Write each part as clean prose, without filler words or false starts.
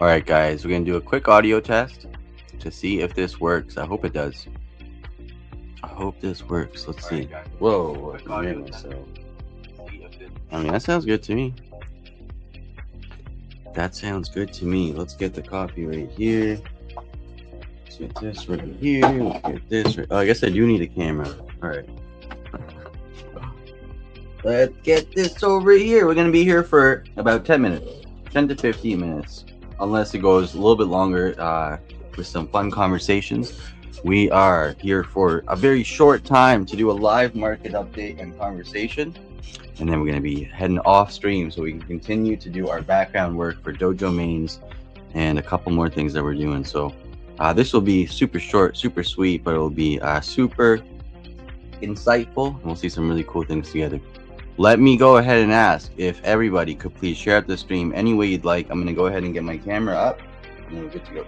All right, guys, we're gonna do a quick audio test to see if this works. I hope it does. I hope this works. Let's see. Whoa, I can hear myself. I mean, that sounds good to me. That sounds good to me. Let's get the coffee right here. Let's get this right here. Let's get this right. Oh, I guess I do need a camera. All right. Let's get this over here. We're gonna be here for about 10 minutes, 10 to 15 minutes, unless it goes a little bit longer with some fun conversations. We are here for a very short time to do a live market update and conversation, and then we're gonna be heading off stream so we can continue to do our background work for Dojo Mains and a couple more things that we're doing. So this will be super short, super sweet, but it will be super insightful, and we'll see some really cool things together. Let me go ahead and ask if everybody could please share out the stream any way you'd like. I'm going to go ahead and get my camera up, and then we're good to go.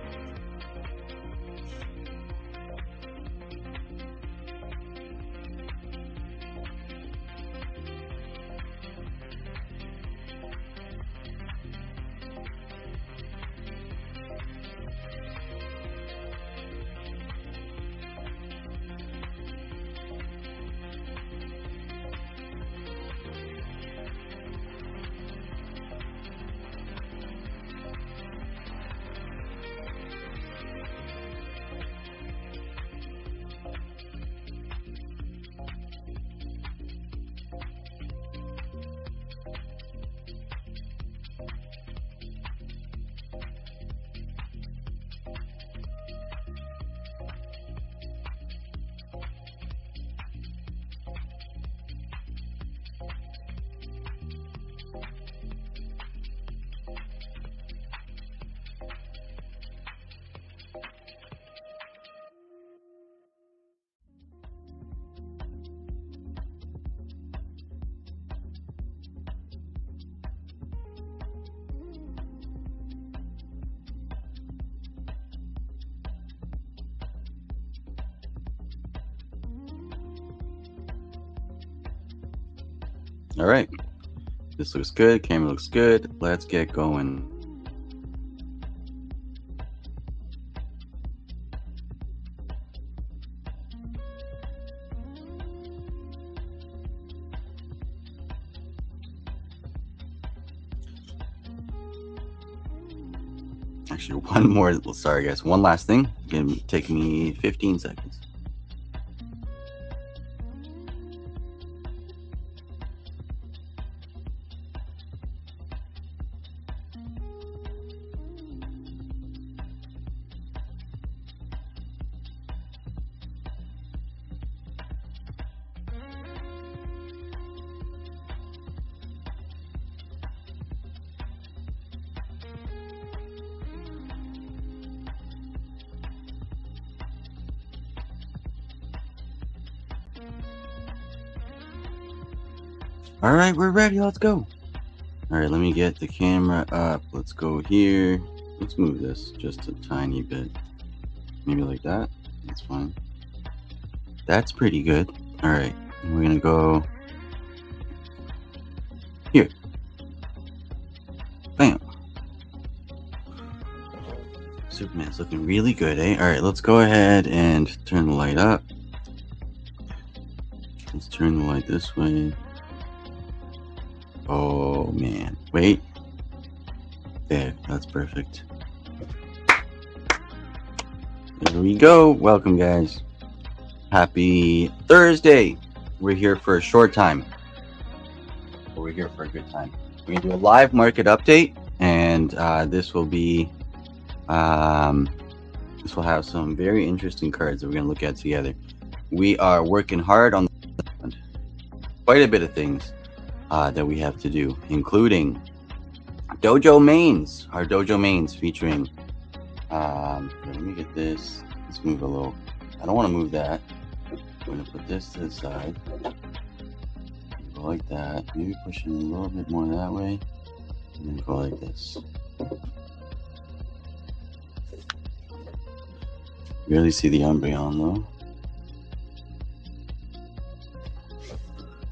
All right, this looks good. Camera looks good. Let's get going. Actually, one more. Sorry, guys. One last thing. It's gonna take me 15 seconds. All right, we're ready. Let's go. All right, let me get the camera up. Let's go here. Let's move this just a tiny bit. Maybe like that. That's fine. That's pretty good. All right, we're gonna go here. Bam. Superman's looking really good, eh? All right, let's go ahead and turn the light up. Let's turn the light this way. Oh man, wait. There, that's perfect. There we go. Welcome, guys. Happy Thursday. We're here for a short time, but we're here for a good time. We're gonna do a live market update, and this will be this will have some very interesting cards that we're gonna look at together. We are working hard on quite a bit of things that we have to do, including Dojo Mains, our Dojo Mains featuring let me get this. Let's move a little. I don't want to move that. I'm going to put this to the side. Go like that. Maybe push it a little bit more that way. And then go like this. Barely see the Umbreon though.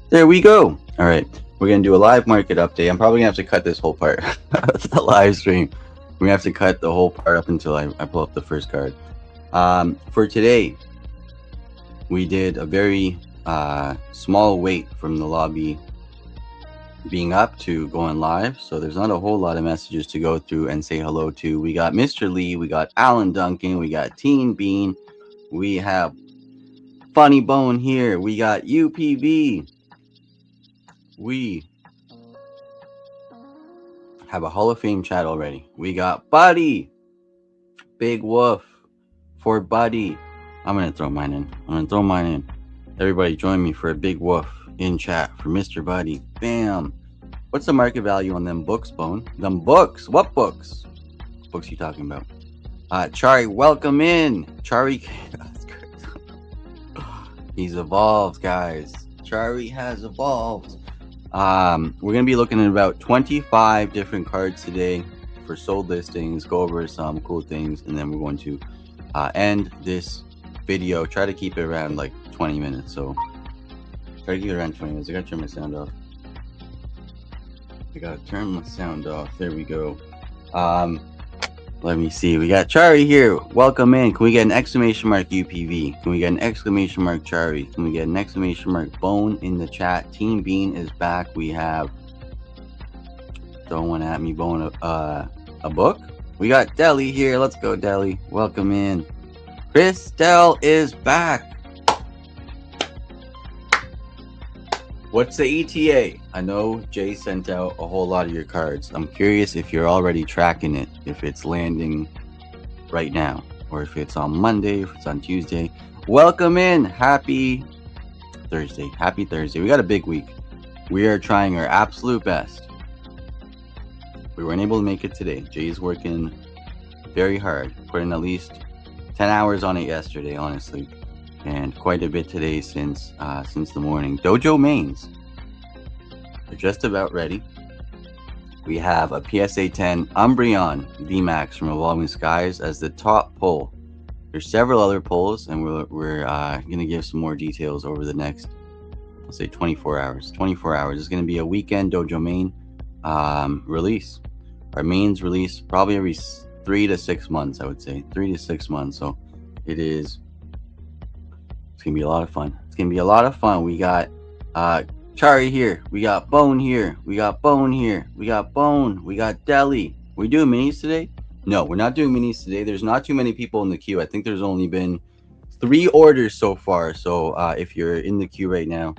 There we go. All right. We're going to do a live market update. I'm probably going to have to cut this whole part of the live stream. We have to cut the whole part up until I pull up the first card. For today, we did a very small wait from the lobby being up to going live, so there's not a whole lot of messages to go through and say hello to. We got Mr. Lee, we got Alan Duncan, we got Teen Bean, we have Funny Bone here, we got UPV, we have a Hall of Fame chat already. We got Buddy, Big Wolf for Buddy. I'm gonna throw mine in. Everybody join me for a Big Wolf in chat for Mr. Buddy. Bam. What's the market value on them books, Bone? Them books? What books? What books you talking about? Chari, welcome in. Chari, he's evolved, guys. Chari has evolved. We're gonna be looking at about 25 different cards today for sold listings, go over some cool things, and then we're going to end this video. Try to keep it around like 20 minutes. So try to keep it around 20 minutes. I gotta turn my sound off. There we go. Let me see. We got Chari here. Welcome in. Can we get an exclamation mark UPV? Can we get an exclamation mark Chari? Can we get an exclamation mark Bone in the chat? Team Bean is back. We have Throwing at Me Bone a book. We got Deli here. Let's go, Deli. Welcome in. Christelle is back. What's the ETA? I know Jay sent out a whole lot of your cards. I'm curious if you're already tracking it, if it's landing right now, or if it's on Monday, if it's on Tuesday. Welcome in. Happy Thursday. Happy Thursday. We got a big week. We are trying our absolute best. We weren't able to make it today. Jay's working very hard, putting at least 10 hours on it yesterday, honestly. And quite a bit today since the morning. Dojo mains are just about ready. We have a PSA 10 Umbreon VMAX from Evolving Skies as the top pull. There's several other pulls, and we're going to give some more details over the next, let's say, 24 hours. 24 hours. It's going to be a weekend Dojo main release. Our mains release probably every 3 to 6 months, I would say. 3 to 6 months. So it is. It's gonna be a lot of fun. It's gonna be a lot of fun. We got Chari here. We got Bone here. We got Bone here. We got Bone. We got Deli. We doing minis today? No, we're not doing minis today. There's not too many people in the queue. I think there's only been 3 orders so far. So if you're in the queue right now,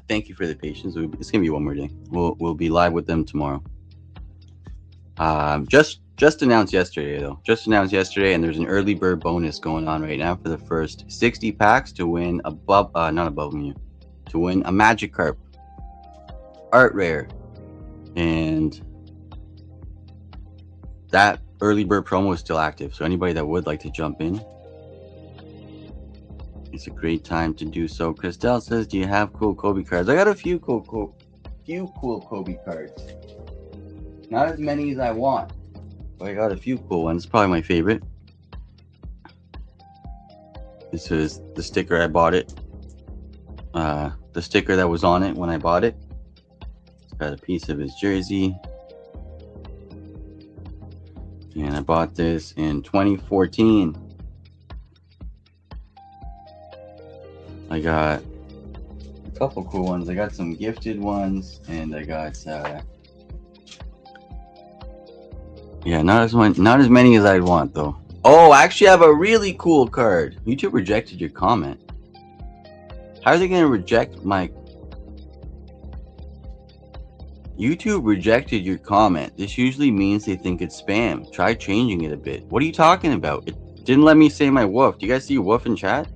thank you for the patience. It's gonna be one more day. We'll be live with them tomorrow. Just announced yesterday, though. Just announced yesterday, and there's an early bird bonus going on right now for the first 60 packs to win to win a Magikarp Art Rare. And that early bird promo is still active, so anybody that would like to jump in, it's a great time to do so. Christelle says, do you have cool Kobe cards? I got a few cool Kobe cards. Not as many as I want. I got a few cool ones. Probably my favorite. This is the sticker I bought it. The sticker that was on it when I bought it. It's got a piece of his jersey. And I bought this in 2014. I got a couple cool ones. I got some gifted ones, and I got not as many as I'd want, though. Oh, I actually have a really cool card. YouTube rejected your comment. How are they going to reject my... YouTube rejected your comment. This usually means they think it's spam. Try changing it a bit. What are you talking about? It didn't let me say my woof. Do you guys see woof in chat?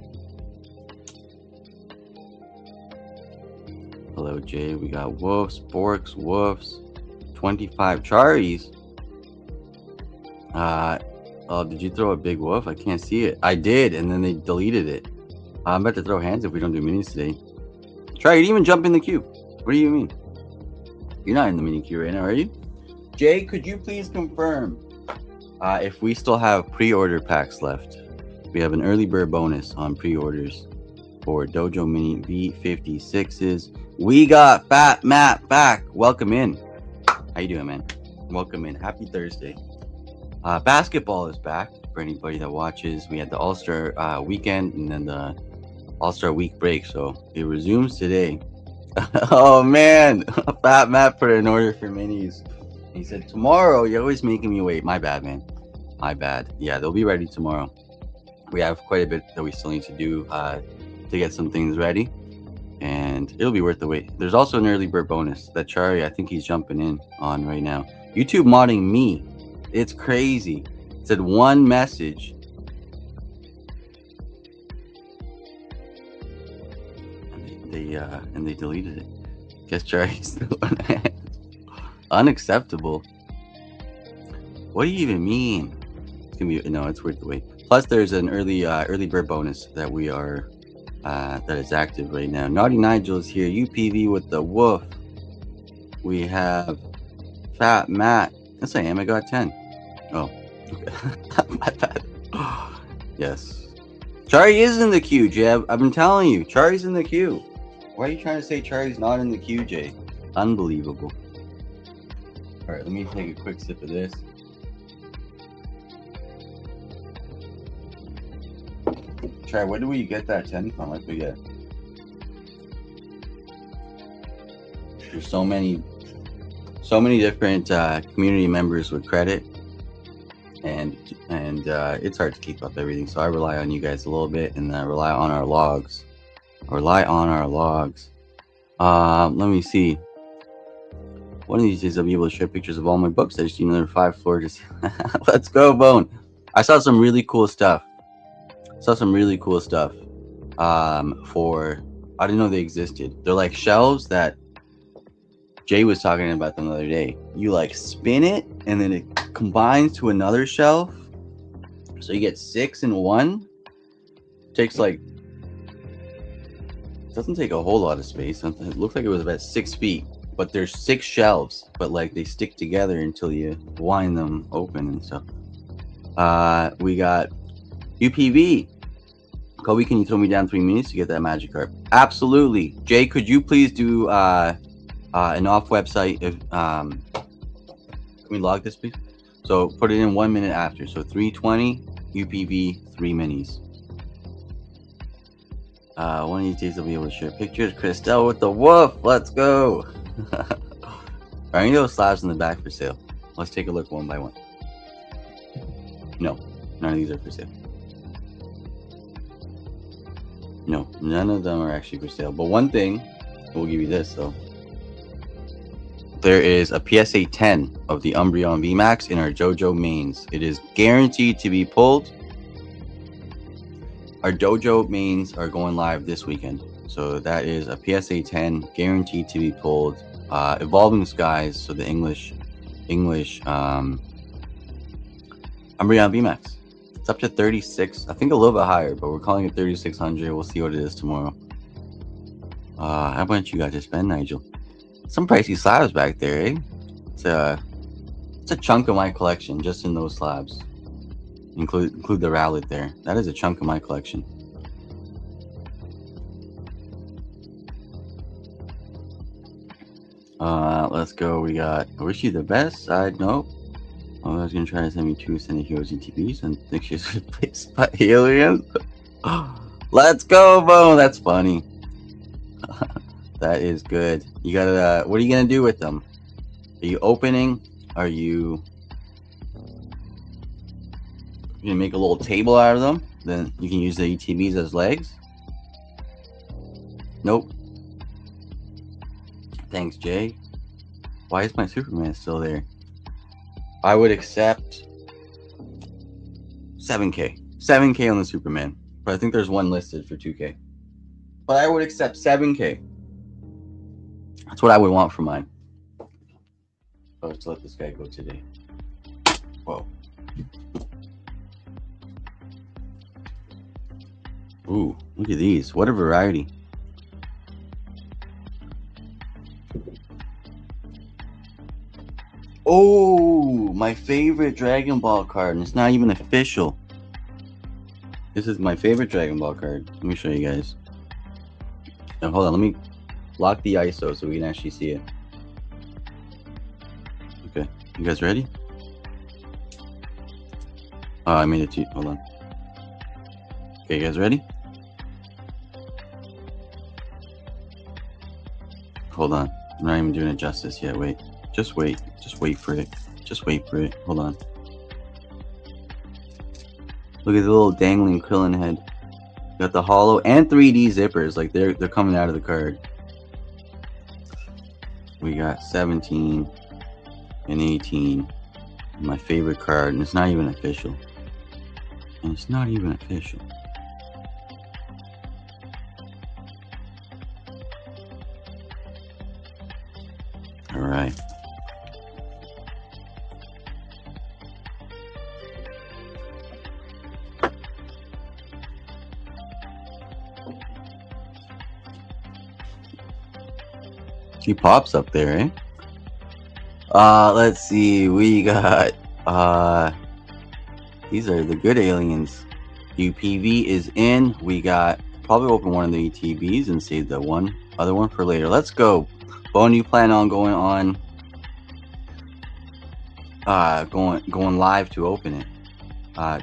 Hello, Jay. We got woofs, borks, woofs, 25 Charis. Oh, did you throw a big woof? I can't see it. I did, and then they deleted it. I'm about to throw hands if we don't do minis today. Try, you didn't even jump in the queue. What do you mean? You're not in the mini queue right now, are you? Jay, could you please confirm if we still have pre-order packs left? We have an early bird bonus on pre-orders for Dojo Mini V56s. We got Fat Matt back. Welcome in. How you doing, man? Welcome in. Happy Thursday. Basketball is back for anybody that watches. We had the All-Star weekend and then the All-Star week break, so it resumes today. Oh man, Fat Matt put an order for minis. He said, tomorrow, you're always making me wait. My bad, man. My bad. Yeah, they'll be ready tomorrow. We have quite a bit that we still need to do to get some things ready, and it'll be worth the wait. There's also an early bird bonus that Chari, I think he's jumping in on right now. YouTube modding me. It's crazy. It said one message. And they deleted it. Guess Chari's still on it. Unacceptable. What do you even mean? It's gonna be it's worth the wait. Plus, there's an early bird bonus that we are that is active right now. Naughty Nigel is here. UPV with the woof. We have Fat Matt. Yes, I am. I got 10. Oh, okay. My bad. Yes. Chari is in the queue, Jeb. I've been telling you, Chari's in the queue. Why are you trying to say Chari's not in the queue, Jay? Unbelievable. All right, let me take a quick sip of this. Chari, where do we get that 10 from? I forget. There's so many different community members with credit, and it's hard to keep up everything. So I rely on you guys a little bit, and I rely on our logs. Let me see. One of these days I'll be able to share pictures of all my books. I just need another 5 floors. Let's go, Bone. I saw some really cool stuff. For I didn't know they existed. They're like shelves that Jay was talking about them the other day. You like spin it and then it combines to another shelf. So you get 6 in one. Takes like, doesn't take a whole lot of space. It looked like it was about 6 feet, but there's 6 shelves, but like they stick together until you wind them open and stuff. We got UPV. Kobe, can you throw me down 3 minutes to get that magic card? Absolutely. Jay, could you please do an off website? If can we log this, please? So put it in 1 minute after. So 320 UPV 3 minis. One of these days I'll be able to share pictures. Christelle with the woof. Let's go. Are any of those slabs in the back for sale? Let's take a look one by one. No, none of these are for sale. No, none of them are actually for sale. But one thing, we'll give you this though. There is a PSA 10 of the Umbreon VMAX in our JoJo mains. It is guaranteed to be pulled. Our JoJo mains are going live this weekend. So that is a PSA 10 guaranteed to be pulled. Evolving Skies, so the English Umbreon VMAX. It's up to 36, I think a little bit higher, but we're calling it 3,600. We'll see what it is tomorrow. How much you got to spend, Nigel? Some pricey slabs back there, eh? It's a chunk of my collection just in those slabs. Include the Rowlet there. That is a chunk of my collection. Let's go. We got I wish you the best. Side note. Oh, I was gonna try to send me 2 Ascended Heroes ETBs and think she's replaced by aliens. Let's go, Bone. That's funny. That is good. You gotta. What are you gonna do with them? Are you opening? Are you gonna make a little table out of them? Then you can use the ETBs as legs. Nope. Thanks, Jay. Why is my Superman still there? I would accept 7K. 7K on the Superman. But I think there's one listed for 2K. But I would accept 7K. That's what I would want for mine. Oh, let's let this guy go today. Whoa. Ooh, look at these. What a variety. Oh, my favorite Dragon Ball card, and it's not even official. This is my favorite Dragon Ball card. Let me show you guys. Now, hold on, let me lock the ISO so we can actually see it. Okay, You guys ready? Oh, I made it to you. Hold on. Okay, you guys ready? Hold on. I'm not even doing it justice yet. Wait. Just wait. Just wait for it. Just wait for it. Hold on. Look at the little dangling Krillin head. Got the hollow and 3D zippers. Like they're coming out of the card. We got 17 and 18. My favorite card, and it's not even official. And it's not even official. All right. She pops up there, eh? Let's see. We got these are the good aliens. UPV is in. We got probably open one of the ETBs and save the other one for later. Let's go. Bone, you plan on going live to open it.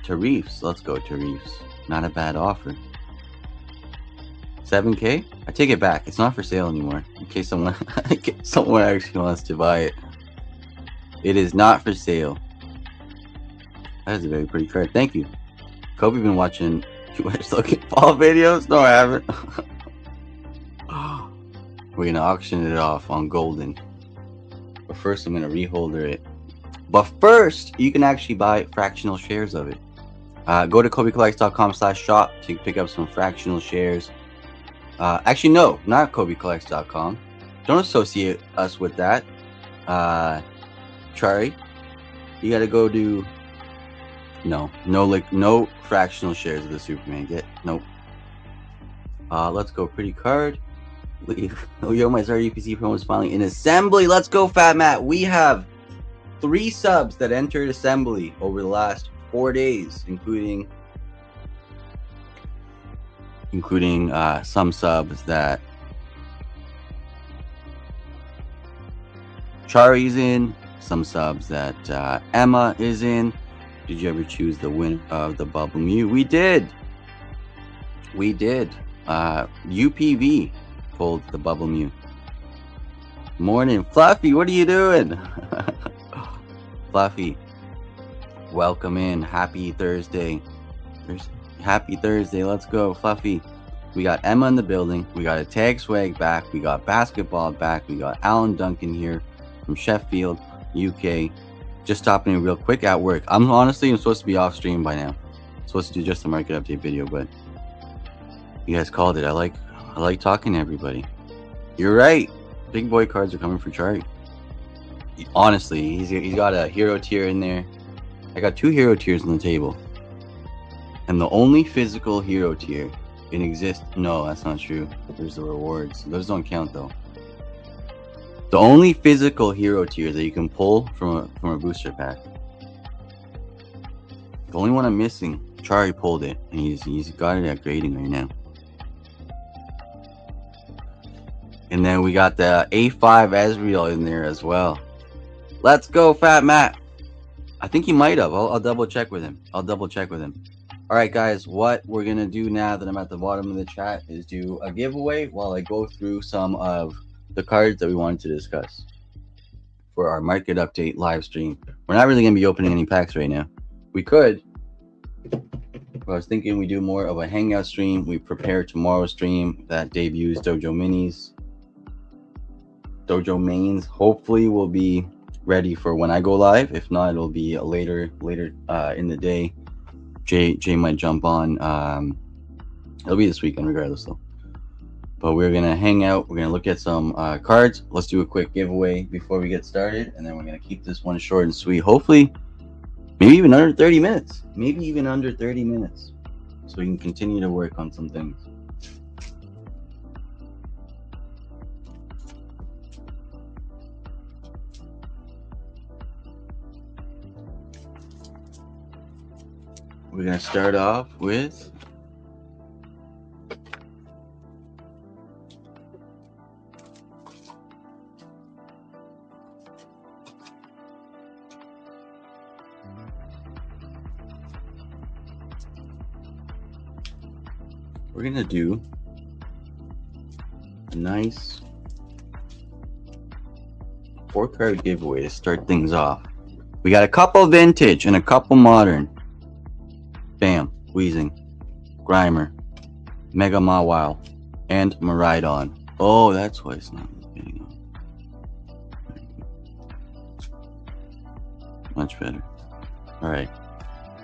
To Reefs. Let's go to Reefs. Not a bad offer. 7K? I take it back. It's not for sale anymore. In case someone actually wants to buy it. It is not for sale. That is a very pretty card. Thank you. Kobe been watching too much Logan Paul videos? No, I haven't. We're gonna auction it off on Golden. But first I'm gonna reholder it. But first, you can actually buy fractional shares of it. Go to KobeCollects.com/shop to pick up some fractional shares. Actually, no, not KobeCollects.com. Don't associate us with that. Chari, you gotta go do no fractional shares of the Superman. Nope. Let's go. Pretty card. Yo, my Zard UPC promo is finally in assembly. Let's go, Fat Matt. We have 3 subs that entered assembly over the last 4 days, including some subs that Chari's in, some subs that Emma is in. Did you ever choose the winner of the Bubble Mew? We did. UPV pulled the Bubble Mew. Morning, Fluffy. What are you doing? Fluffy, welcome in. Happy Thursday. Happy Thursday. Let's go, Fluffy. We got Emma in the building. We got a Tag Swag back. We got basketball back. We got Alan Duncan here from Sheffield, UK. Just stopping in real quick at work. I'm supposed to be off stream by now. I'm supposed to do just a market update video, but you guys called it. I like talking to everybody. You're right. Big boy cards are coming for Chari. Honestly, he's got a hero tier in there. I got 2 hero tiers on the table. And the only physical hero tier in exist. No, that's not true. There's the rewards. Those don't count though. The only physical hero tier that you can pull from a booster pack. The only one I'm missing, Chari pulled it, and he's got it at grading right now. And then we got the A5 Ezreal in there as well. Let's go, Fat Matt. I think he might have. I'll double check with him. All right, guys, what we're going to do now that I'm at the bottom of the chat is do a giveaway while I go through some of the cards that we wanted to discuss for our market update live stream. We're not really going to be opening any packs right now. We could. But I was thinking we do more of a hangout stream. We prepare tomorrow's stream that debuts Dojo Minis. Dojo Mains hopefully will be ready for when I go live. If not, it'll be later in the day. Jay might jump on. It'll be this weekend regardless though. But we're gonna hang out. We're gonna look at some cards. Let's do a quick giveaway before we get started, and then we're gonna keep this one short and sweet. Hopefully, maybe even under 30 minutes. So we can continue to work on some things. We're gonna start off with we're gonna do a nice 4-card giveaway to start things off. We got a couple vintage and a couple modern. Bam, Wheezing, Grimer, Mega Mawile, and Miraidon. Oh, that's why it's not getting on. Much better. Alright.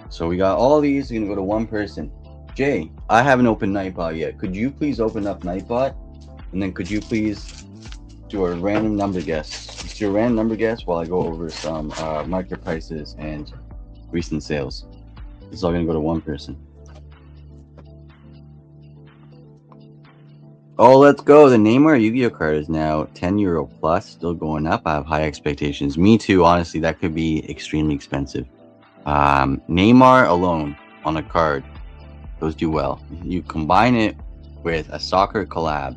So we got all these. We're gonna go to one person. Jay, I haven't opened Nightbot yet. Could you please open up Nightbot? And then could you please do a random number guess? Just do a random number guess while I go over some market prices and recent sales. This is all gonna go to one person. Oh, let's go. The Neymar Yu-Gi-Oh card is now €10 plus, still going up. I have high expectations. Me too, honestly. That could be extremely expensive. Neymar alone on a card, those do well. You combine it with a soccer collab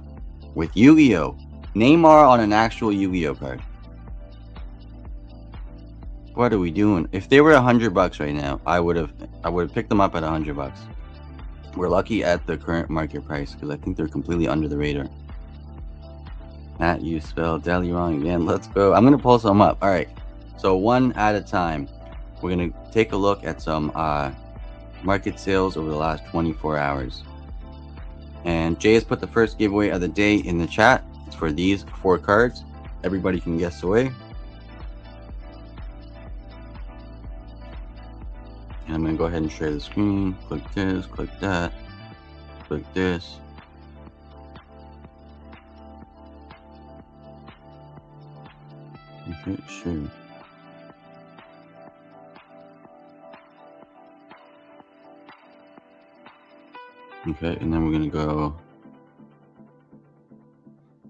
with Yu-Gi-Oh, Neymar on an actual Yu-Gi-Oh card. What are we doing? If they were $100 right now, I would have picked them up at $100. We're lucky at the current market price because I think they're completely under the radar. Matt, you spelled Deli wrong again. Let's go. I'm gonna pull some up. All right. So one at a time. We're gonna take a look at some market sales over the last 24 hours. And Jay has put the first giveaway of the day in the chat. It's for these 4 cards. Everybody can guess away. And I'm going to go ahead and share the screen. Click this, click that, click this. Okay, sure. Okay, and then we're going to go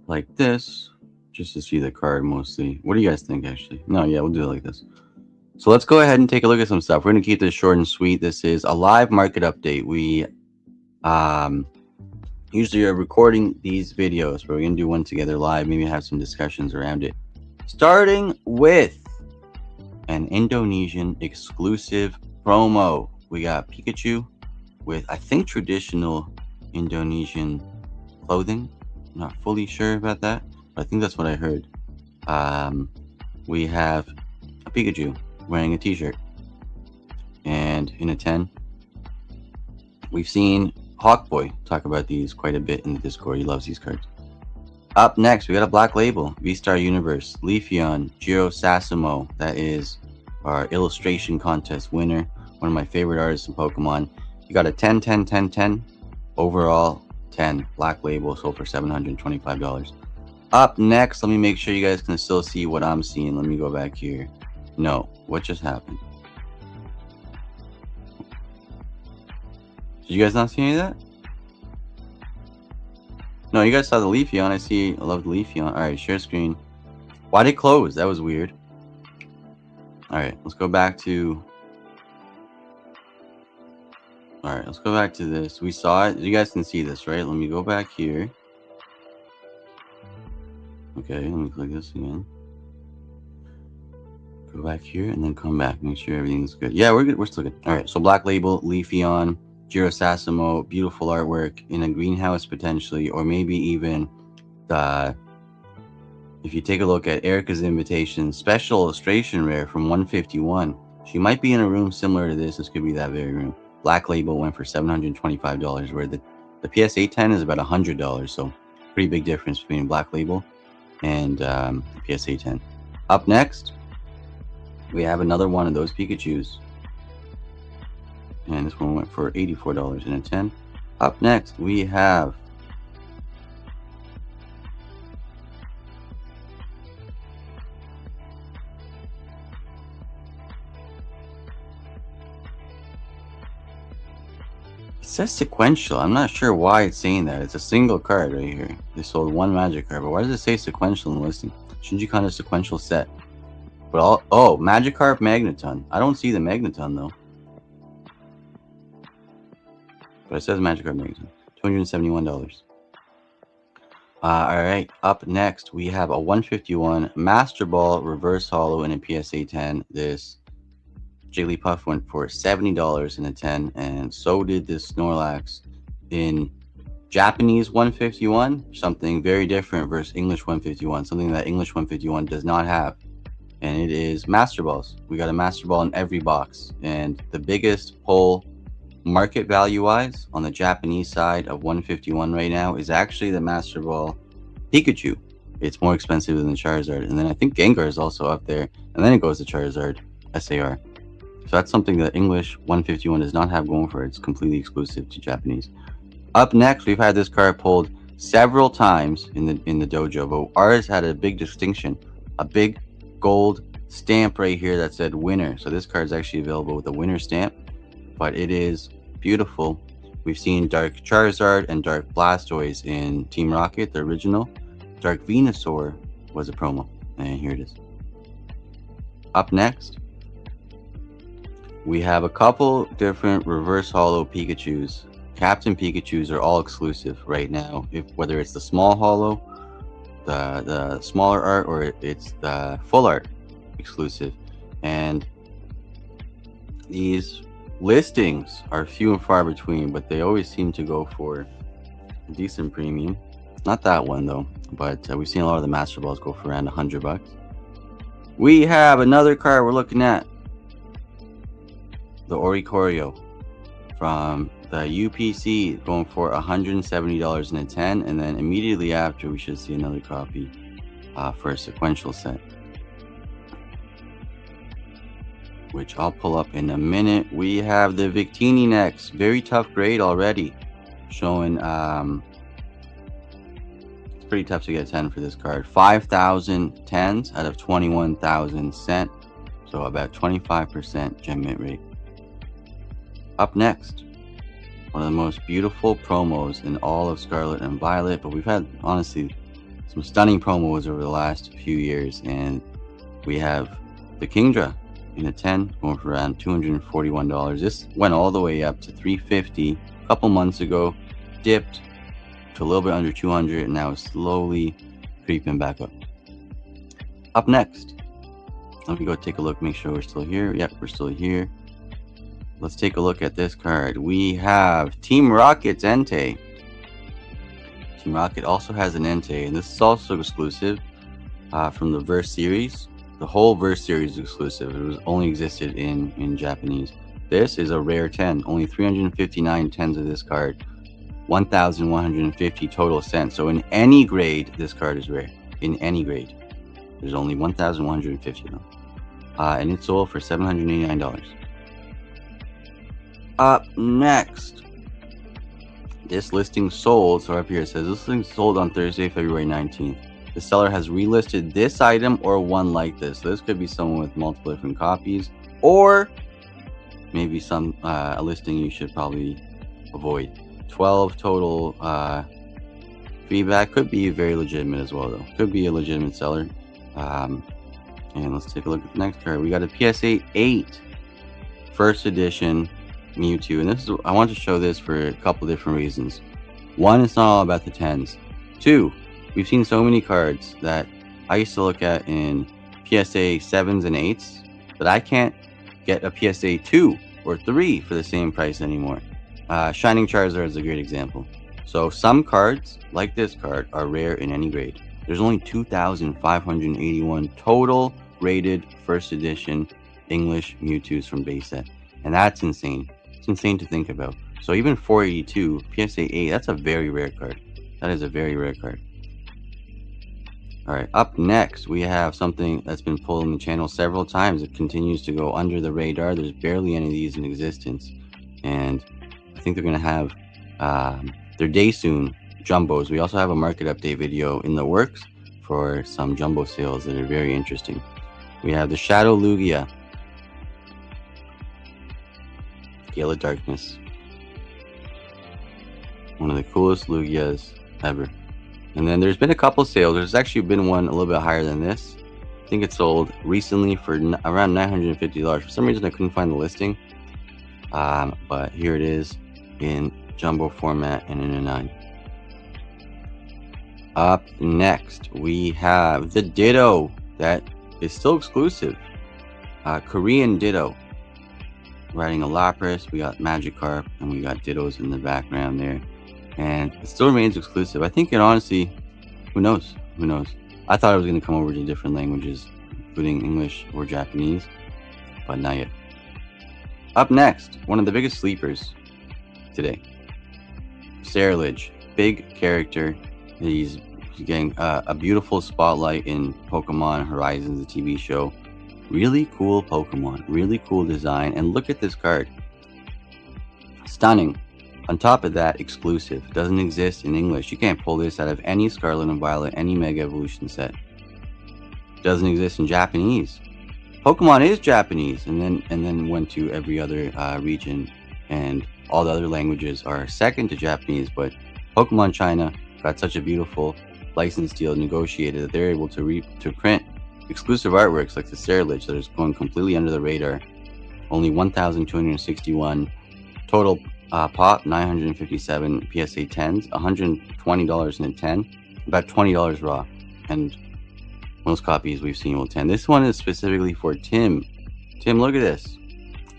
like this, just to see the card mostly. What do you guys think, actually? No, yeah, we'll do it like this. So let's go ahead and take a look at some stuff. We're going to keep this short and sweet. This is a live market update. We usually are recording these videos, but we're going to do one together live, maybe have some discussions around it. Starting with an Indonesian exclusive promo. We got Pikachu with, I think, traditional Indonesian clothing. I'm not fully sure about that, but I think that's what I heard. We have a Pikachu wearing a t-shirt, and in a 10 we've seen Hawkboy talk about these quite a bit in the Discord. He loves these cards. Up next, we got a Black Label V-Star Universe Leafeon Jiro Sasamo. That is our illustration contest winner, one of my favorite artists in Pokemon. You got a 10 10 10 10 overall 10 Black Label, sold for $725. Up next, let me make sure you guys can still see what I'm seeing. Let me go back here. No, what just happened? Did you guys not see any of that? No, you guys saw the Leafeon. I see. I love the Leafeon. All right, share screen. Why did it close? That was weird. All right, let's go back to. All right, let's go back to this. We saw it. You guys can see this, right? Let me go back here. Okay, let me click this again. Go back here and then come back. Make sure everything's good. Yeah, we're good. We're still good. All right, so Black Label, Leafeon, Jiro Sasamo, beautiful artwork in a greenhouse potentially, or maybe even the. If you take a look at Erica's Invitation, special illustration rare from 151. She might be in a room similar to this. This could be that very room. Black Label went for $725, where the PSA 10 is about $100. So pretty big difference between Black Label and the PSA 10. Up next, we have another one of those Pikachus. And this one went for $84 in a 10. Up next, we have it says sequential. I'm not sure why it's saying that. It's a single card right here. They sold one magic card, but why does it say sequential in the listing? Shinji sequential set. But Magikarp Magneton. I don't see the Magneton though. But it says Magikarp Magneton. $271. Alright, up next we have a 151 Master Ball Reverse Holo in a PSA 10. This Jigglypuff went for $70 in a 10, and so did this Snorlax in Japanese 151, something very different versus English 151, something that English 151 does not have. And it is Master Balls. We got a Master Ball in every box. And the biggest pull market value wise on the Japanese side of 151 right now is actually the Master Ball Pikachu. It's more expensive than the Charizard. And then I think Gengar is also up there. And then it goes to Charizard SAR. So that's something that English 151 does not have going for it. It's completely exclusive to Japanese. Up next, we've had this card pulled several times in the dojo, but ours had a big distinction, a big gold stamp right here that said winner. So this card is actually available with a winner stamp, but it is beautiful. We've seen Dark Charizard and Dark Blastoise in Team Rocket, the original. Dark Venusaur was a promo, and here it is. Up next, we have a couple different reverse holo Pikachus. Captain Pikachus are all exclusive right now. Whether it's the small holo, the smaller art, or it's the full art exclusive. And these listings are few and far between, but they always seem to go for a decent premium. Not that one though, but we've seen a lot of the Master Balls go for around $100. We have another card we're looking at, the Oricorio from the UPC, going for $170 in a 10, and then immediately after we should see another copy for a sequential set, which I'll pull up in a minute. We have the Victini next. Very tough grade already, showing it's pretty tough to get a 10 for this card. 5,000 10s out of 21,000 sent, so about 25% gem mint rate. Up next, one of the most beautiful promos in all of Scarlet and Violet, but we've had, honestly, some stunning promos over the last few years, and we have the Kingdra in a 10, going for around $241. This went all the way up to $350 a couple months ago, dipped to a little bit under $200, and now is slowly creeping back up. Up next, let me go take a look, make sure we're still here. Yep, we're still here. Let's take a look at this card. We have Team Rocket's Entei. Team Rocket also has an Entei, and this is also exclusive from the Verse series. The whole Verse series is exclusive. It was only existed in Japanese. This is a rare 10. Only 359 10s of this card. 1,150 total sent. So in any grade, this card is rare. In any grade. There's only 1,150 of them. And it's sold for $789. Up next, this listing sold. So up here it says this listing sold on Thursday, February 19th. The seller has relisted this item or one like this. So this could be someone with multiple different copies, or maybe a listing you should probably avoid. 12 total feedback. Could be very legitimate as well though. Could be a legitimate seller. And let's take a look at the next card. We got a PSA 8 first edition Mewtwo, and this is, I want to show this for a couple different reasons. One, it's not all about the 10s. Two, we've seen so many cards that I used to look at in PSA 7s and 8s that I can't get a PSA 2 or 3 for the same price anymore. Shining Charizard is a great example. So some cards, like this card, are rare in any grade. There's only 2,581 total rated first edition English Mewtwo's from base set, and that's insane. It's insane to think about. So even 482 PSA 8, that's a very rare card. That is a very rare card. All right, up next we have something that's been pulled in the channel several times. It continues to go under the radar. There's barely any of these in existence, and I think they're gonna have their day soon. Jumbos. We also have a market update video in the works for some jumbo sales that are very interesting. We have the Shadow Lugia, Gale of Darkness, one of the coolest Lugias ever. And then there's been a couple sales. There's actually been one a little bit higher than this. I think it sold recently for around $950. For some reason I couldn't find the listing, but here it is in jumbo format and in a 9. Up next we have the Ditto that is still exclusive, Korean Ditto, riding a Lapras. We got Magikarp and we got Dittos in the background there. and it still remains exclusive. I think it honestly, who knows? Who knows? I thought it was going to come over to different languages, including English or Japanese, but not yet. Up next, one of the biggest sleepers today, Ceruledge. Big character. He's getting a beautiful spotlight in Pokemon Horizons, the TV show. Really cool Pokemon, really cool design, and look at this card. Stunning. On top of that, exclusive. Doesn't exist in English. You can't pull this out of any Scarlet and Violet, any Mega Evolution set. Doesn't exist in Japanese. Pokemon is Japanese, and then went to every other region, and all the other languages are second to Japanese. But Pokemon China got such a beautiful license deal negotiated that they're able to print exclusive artworks like the Ceruledge that is going completely under the radar. Only 1,261 total pop, 957 PSA 10s, $120 in a 10, about $20 raw, and most copies we've seen will 10. This one is specifically for Tim. Tim, look at this.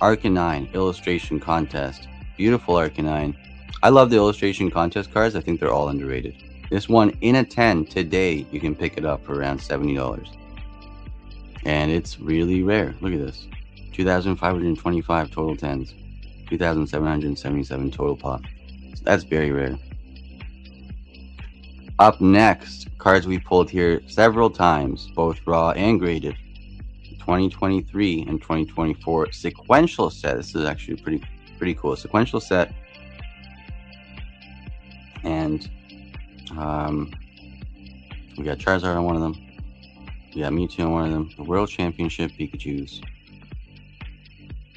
Arcanine illustration contest. Beautiful Arcanine. I love the illustration contest cards. I think they're all underrated. This one in a 10 today, you can pick it up for around $70. And it's really rare. Look at this. 2,525 total 10s. 2,777 total pop. So that's very rare. Up next, cards we pulled here several times, both raw and graded. 2023 and 2024 sequential set. This is actually pretty cool. Sequential set. And we got Charizard on one of them. We got Mewtwo on one of them. The World Championship Pikachus.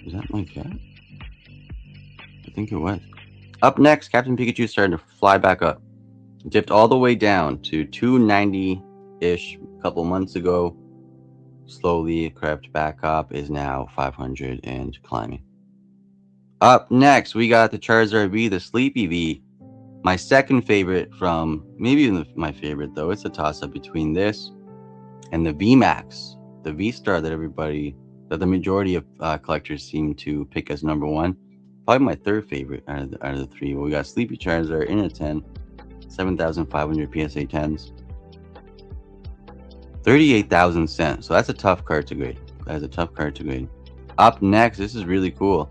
Is that my cat? I think it was. Up next, Captain Pikachu started to fly back up. Dipped all the way down to 290-ish a couple months ago. Slowly crept back up, is now 500 and climbing. Up next, we got the Charizard V, the Sleepy V. My second favorite from, maybe even my favorite though. It's a toss-up between this and the VMAX, the V-Star that the majority of collectors seem to pick as number one. Probably my third favorite out of the three. We got Sleepy Charizard in a 10, 7,500 PSA 10s, 38,000 cents. So that's a tough card to grade. That is a tough card to grade. Up next, this is really cool.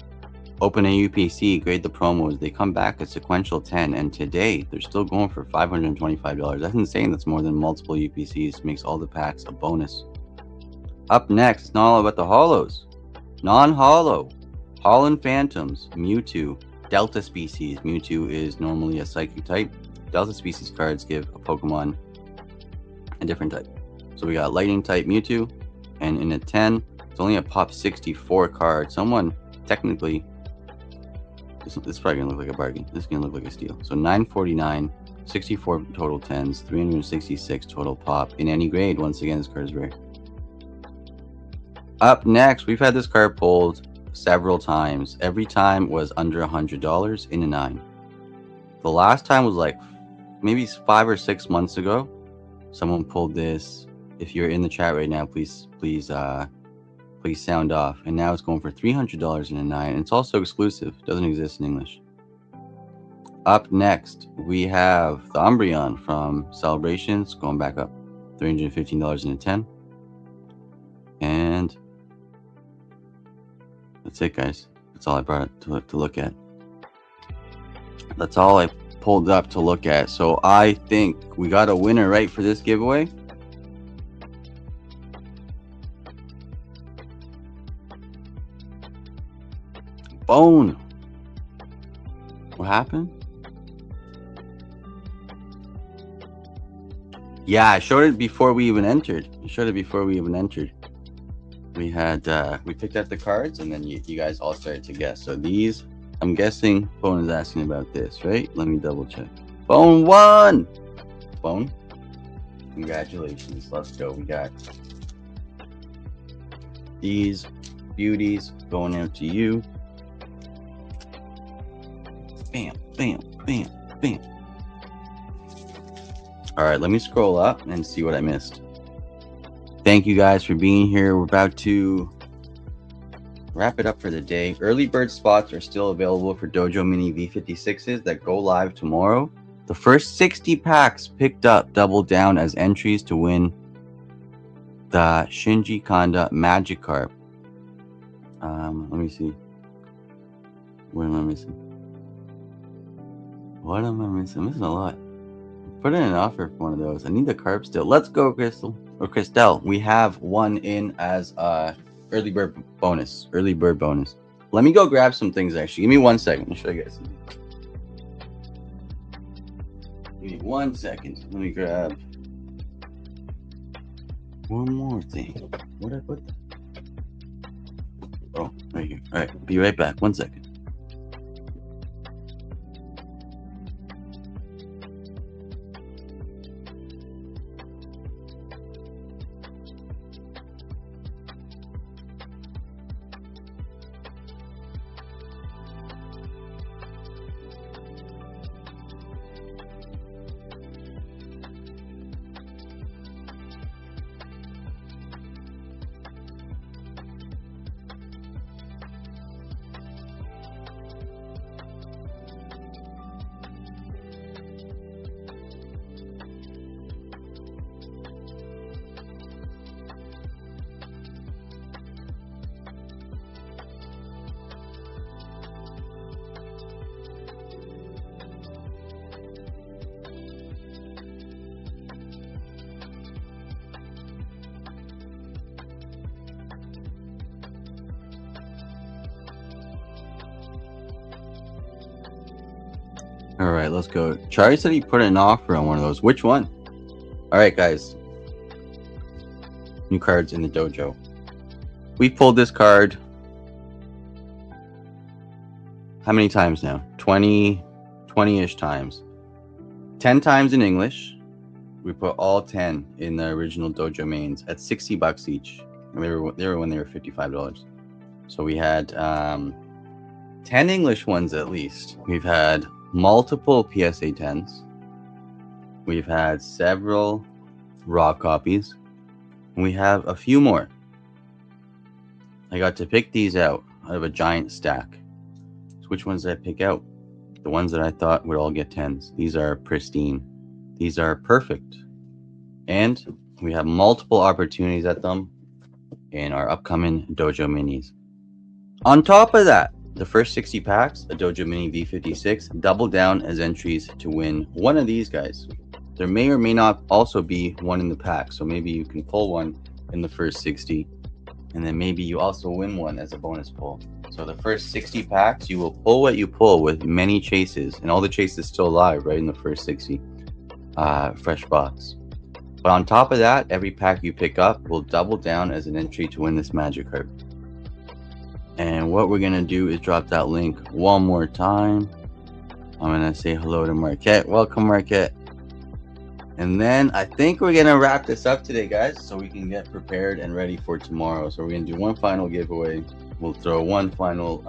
Open a UPC, grade the promos. They come back at sequential 10, and today they're still going for $525. That's insane. That's more than multiple UPCs. Makes all the packs a bonus. Up next, it's not all about the holos. Non-holo. Holland Phantoms, Mewtwo, Delta Species. Mewtwo is normally a Psychic type. Delta Species cards give a Pokemon a different type. So we got Lightning type Mewtwo, and in a 10, it's only a pop 64 card. Someone technically, this is probably gonna look like a bargain. This is gonna look like a steal. So 949, 64 total 10s, 366 total pop in any grade. Once again, this card is rare. Up next, we've had this card pulled several times. Every time was under $100 in a 9. The last time was like maybe 5 or 6 months ago. Someone pulled this. If you're in the chat right now, please sound off. And now it's going for $300 in a 9. It's also exclusive. Doesn't exist in English. Up next, we have the Umbreon from Celebrations going back up, $315 in a 10. And that's it, guys. That's all I brought to look at. That's all I pulled up to look at. So I think we got a winner, right, for this giveaway. Bone. What happened? Yeah, I showed it before we even entered. We had we picked out the cards, and then you guys all started to guess. So these, I'm guessing Bone is asking about this, right? Let me double check. Bone won. Bone, congratulations. Let's go. We got these beauties going out to you. Bam, bam, bam, bam. All right, let me scroll up and see what I missed. Thank you guys for being here. We're about to wrap it up for the day. Early bird spots are still available for Dojo Mini V56s that go live tomorrow. The first 60 packs picked up double down as entries to win the Shinji Kanda Magikarp. Let me see. What am I missing? What am I missing? I'm missing a lot. Put in an offer for one of those. I need the carp still. Let's go, Crystal. Or Christelle. We have one in as early bird bonus. Early bird bonus. Let me go grab some things actually. Give me 1 second. Let me show you guys something. Give me 1 second. Let me grab one more thing. Where'd I put that? Oh, right here. Alright, be right back. 1 second. All right, let's go. Charlie said he put an offer on one of those. Which one? All right, guys. New cards in the dojo. We pulled this card. How many times now? 20-ish times. 10 times in English. We put all 10 in the original dojo mains at $60 each. They were when they were $55. So we had 10 English ones at least. We've had multiple PSA 10s. We've had several raw copies. And we have a few more. I got to pick these out of a giant stack. So which ones did I pick out? The ones that I thought would all get 10s. These are pristine. These are perfect. And we have multiple opportunities at them in our upcoming Dojo Minis. On top of that, the first 60 packs, a Dojo Mini V56, double down as entries to win one of these guys. There may or may not also be one in the pack, so maybe you can pull one in the first 60, and then maybe you also win one as a bonus pull. So the first 60 packs, you will pull what you pull with many chases, and all the chases still alive right in the first 60 fresh box. But on top of that, every pack you pick up will double down as an entry to win this Magikarp. And what we're going to do is drop that link one more time. I'm going to say hello to Marquette. Welcome, Marquette. And then I think we're going to wrap this up today, guys, so we can get prepared and ready for tomorrow. So we're going to do one final giveaway. We'll throw one final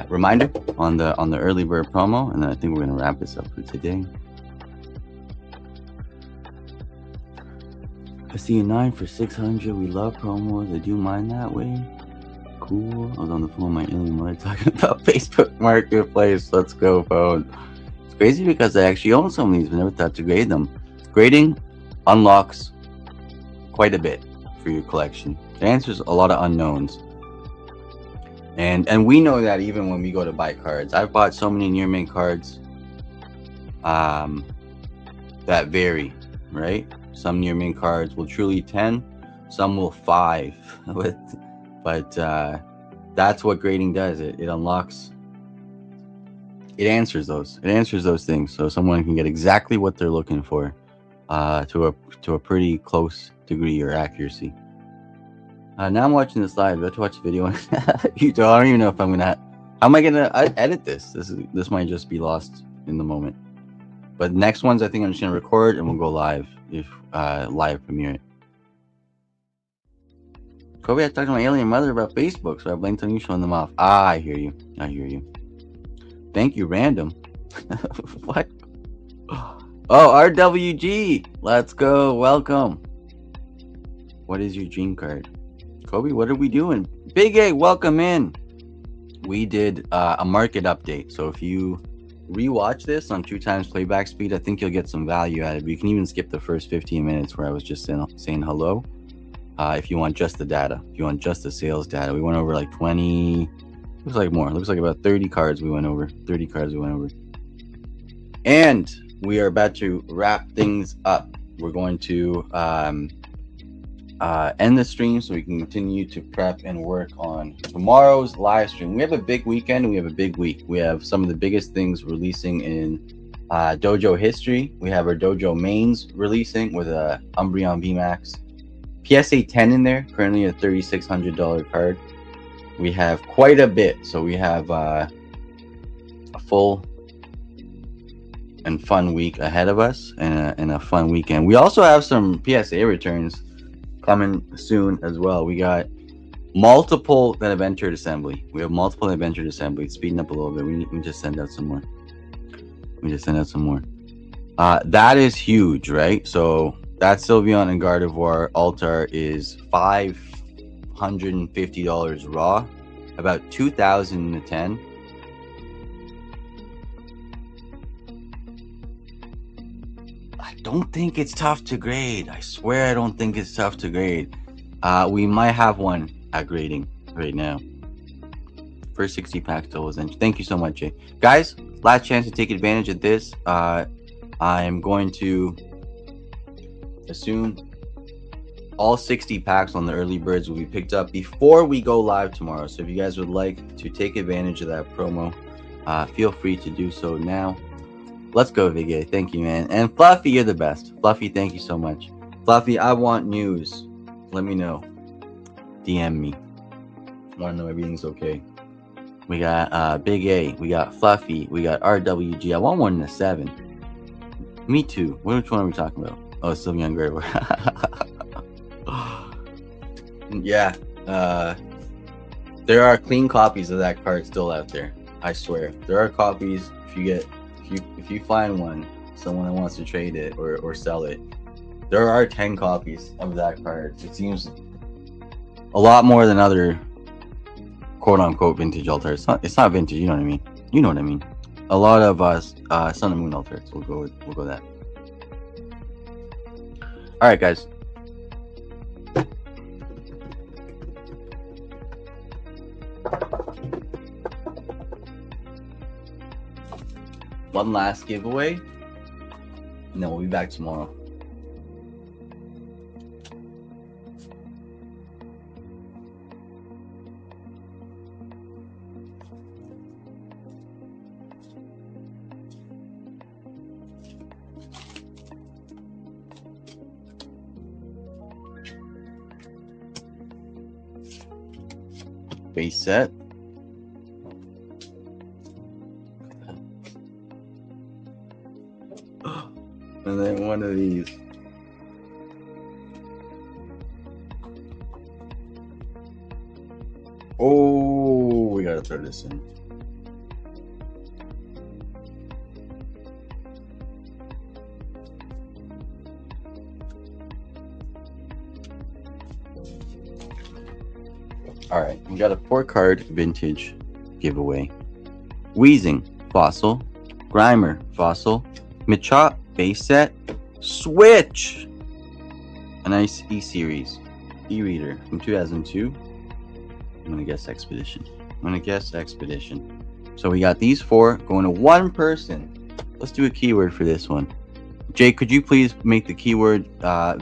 reminder on the early bird promo, and then I think we're going to wrap this up for today. I see a 9 for 600. We love promos. I do mine that way. Cool. I was on the phone with my alien mother talking about Facebook Marketplace. Let's go, phone. It's crazy because I actually own some of these, but never thought to grade them. Grading unlocks quite a bit for your collection. It answers a lot of unknowns. And we know that even when we go to buy cards. I've bought so many near mint cards that vary, right? Some near mint cards will truly 10, some will 5. But that's what grading does. It unlocks. It answers those. It answers those things, so someone can get exactly what they're looking for, to a pretty close degree or accuracy. Now I'm watching this live. I have to watch the video. I don't even know if I'm gonna. How am I gonna edit this? This might just be lost in the moment. But next ones, I think I'm just gonna record and we'll go live if live premiere it. Kobe, I talked to my alien mother about Facebook, so I blanked on you showing them off. I hear you. I hear you. Thank you, random. What? Oh, RWG. Let's go. Welcome. What is your dream card? Kobe, what are we doing? Big A, welcome in. we did a market update. So if you rewatch this on 2x playback speed, I think you'll get some value out of it. You can even skip the first 15 minutes where I was just saying hello. If you want just the data, if you want just the sales data, we went over like 20. Looks like more. Looks like about 30 cards we went over. 30 cards we went over. And we are about to wrap things up. We're going to end the stream so we can continue to prep and work on tomorrow's live stream. We have a big weekend. We have a big week. We have some of the biggest things releasing in dojo history. We have our dojo mains releasing with a Umbreon VMAX PSA 10 in there, currently a $3,600 card. We have quite a bit, so we have a full and fun week ahead of us, and a fun weekend. We also have some PSA returns coming soon as well. We got multiple that have entered assembly. It's speeding up a little bit. We just send out some more. That is huge, right? So that Sylveon and Gardevoir Altar is $550 raw, about $2,000 in the 10. I don't think it's tough to grade. I swear I don't think it's tough to grade. We might have one at grading right now. First 60 packs still was in. Thank you so much, Jay. Guys, last chance to take advantage of this. I am going to assume all 60 packs on the early birds will be picked up before we go live tomorrow. So if you guys would like to take advantage of that promo, feel free to do so now. Let's go, Vigay. Thank you, man. And Fluffy, you're the best. Fluffy, thank you so much. Fluffy, I want news. Let me know. DM me. I want to know everything's okay. We got Big A. We got Fluffy. We got RWG. I want one in a 7. Me too. Which one are we talking about? Oh, Sylveon Gardevoir. Yeah. There are clean copies of that card still out there. I swear. There are copies. If you find one, someone that wants to trade it or sell it, there are 10 copies of that card. It seems a lot more than other quote-unquote vintage altars. It's not vintage, you know what I mean. A lot of Sun and Moon altars. We'll go that. All right, guys. One last giveaway, and then we'll be back tomorrow. Base set. And then one of these. Oh, we gotta throw this in. All right, we got a 4-card vintage giveaway. Wheezing, Fossil. Grimer, Fossil. Machop, base set. Switch! A nice E-Series. E-Reader from 2002. I'm gonna guess Expedition. So we got these 4 going to one person. Let's do a keyword for this one. Jay, could you please make the keyword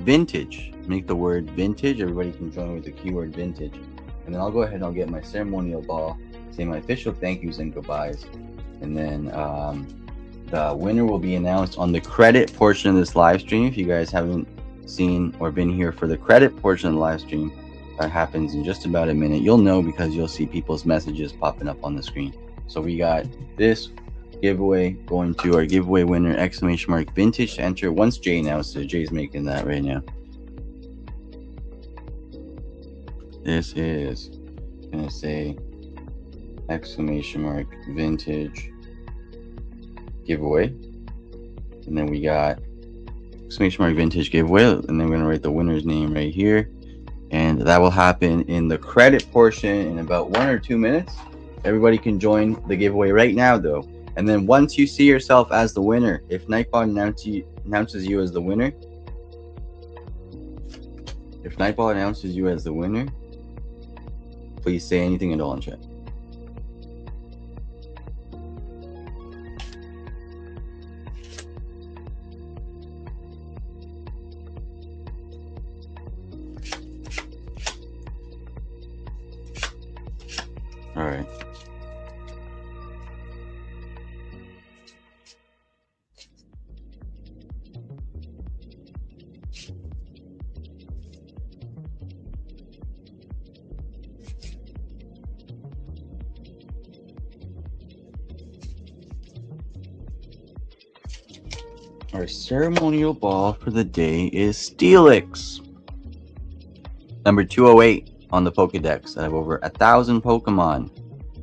vintage? Make the word vintage. Everybody can join with the keyword vintage. And then I'll go ahead and I'll get my ceremonial ball, say my official thank yous and goodbyes. And then the winner will be announced on the credit portion of this live stream. If you guys haven't seen or been here for the credit portion of the live stream, that happens in just about a minute. You'll know because you'll see people's messages popping up on the screen. So we got this giveaway going to our giveaway winner, ! vintage to enter once Jay announced it. Jay's making that right now. This is gonna say ! vintage giveaway, and then we got ! vintage giveaway, and then we're gonna write the winner's name right here, and that will happen in the credit portion in about 1 or 2 minutes. Everybody can join the giveaway right now, though. And then once you see yourself as the winner, if Nightbot announces you as the winner, please say anything at all in chat. All right. Our ceremonial ball for the day is Steelix, number 208 on the Pokedex. I have over 1,000 Pokemon.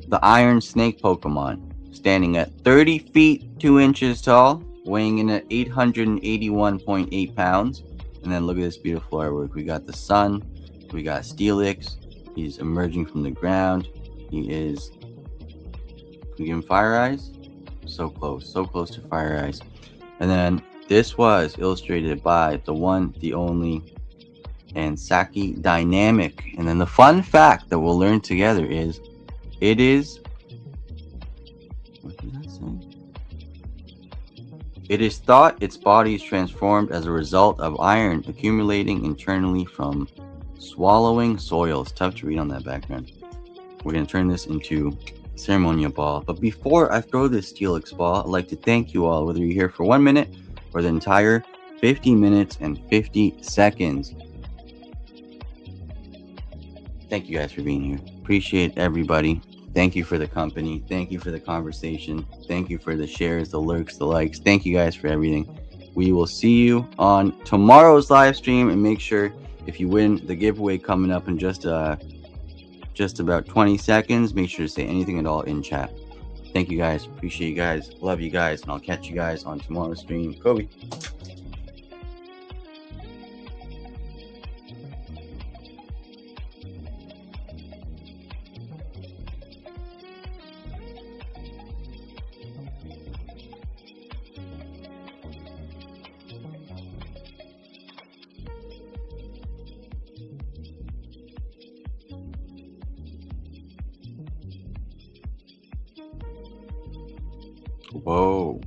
The Iron Snake Pokemon, standing at 30 feet 2 inches tall, weighing in at 881.8 pounds. And then look at this beautiful artwork. We got the sun, we got Steelix. He's emerging from the ground. He is. Can we give him Fire Eyes? So close to Fire Eyes. And then this was illustrated by the one, the only, and Saki Dynamic. And then the fun fact that we'll learn together is it is. What did that say? It is thought its body is transformed as a result of iron accumulating internally from swallowing soil. It's tough to read on that background. We're going to turn this into ceremonial ball. But before I throw this Steelix ball, I'd like to thank you all, whether you're here for 1 minute or the entire 50 minutes and 50 seconds. Thank you guys for being here. Appreciate everybody. Thank you for the company. Thank you for the conversation. Thank you for the shares, the lurks, the likes. Thank you guys for everything. We will see you on tomorrow's live stream, and make sure if you win the giveaway coming up in just about 20 seconds, make sure to say anything at all in chat. Thank you guys. Appreciate you guys. Love you guys. And I'll catch you guys on tomorrow's stream. Kobe. Whoa.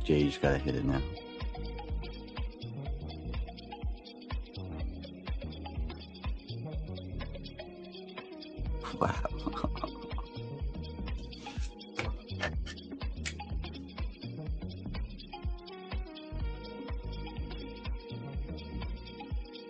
Jay, you just gotta hit it now. Wow.